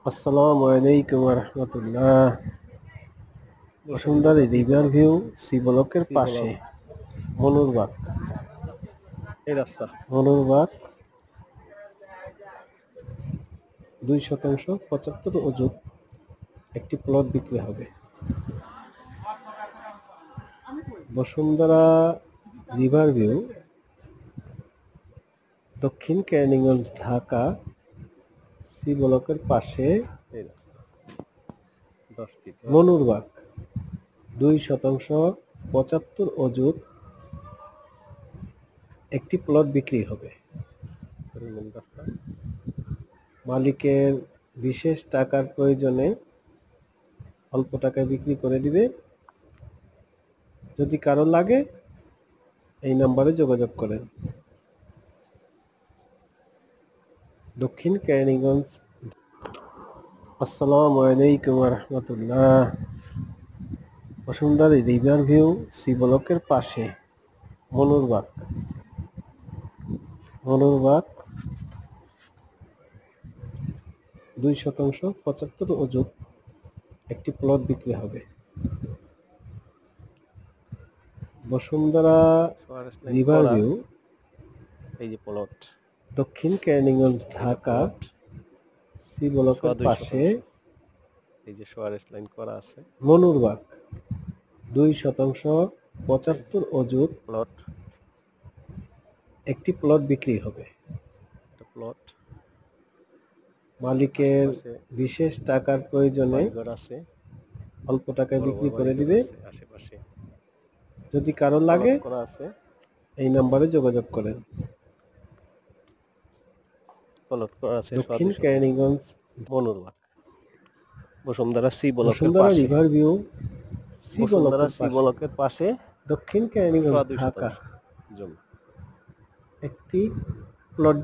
আসসালামু আলাইকুম রহমতুল্লাহ। Bashundhara river view C ব্লকের পাশে মনুরবাগ। এই রাস্তা মনুরবাগ 2% 75 অযুত একটি প্লট বিক্রি হবে। বসুন্ধরা রিভার ভিউ, দক্ষিণ কেরানীগঞ্জ, ঢাকা, সি ব্লকের পাশে এই রাস্তা 10 ফিট মনুরবাগ 2% 75 অযুত একটি প্লট বিক্রি হবে। মেন রাস্তা। মালিকের বিশেষ টাকার প্রয়োজনে অল্প টাকায় বিক্রি করে দিবে। যদি কারো লাগে এই নাম্বারে যোগাযোগ করেন। দক্ষিণ কেরানীগঞ্জ। আসসালামু আলাইকুম রহমতুল্লাহ। বসুন্ধরা রিভার ভিউ সি ব্লকের পাশে মনুরবাগ 2% 75 অযুত একটি প্লট বিক্রি হবে। বসুন্ধরা রিভার ভিউ, এই যে প্লট দক্ষিণ কেরানীগঞ্জ, ঢাকা, সি ব্লকের পাশে এই যে সোয়ারেস লাইন করা আছে। মনুরবাগ 2% 75 অযুত প্লট একটি প্লট বিক্রি হবে। প্লট মালিকের বিশেষ টাকার প্রয়োজনে আছে, অল্প টাকায় বিক্রি করে দিবে। আশেপাশে যদি কারো লাগে করা আছে এই নাম্বারে যোগাযোগ করেন। প্লট করা আছে দক্ষিণ কেরানীগঞ্জ, মনুরবাগ বসুন্ধরা সি ব্লকের বসুন্ধরা পাশে। রিভার ভিউ বসুন্ধরা সি ব্লকের পাশে দক্ষিণ কেরানীগঞ্জ, ঢাকা জমি। একটি প্লট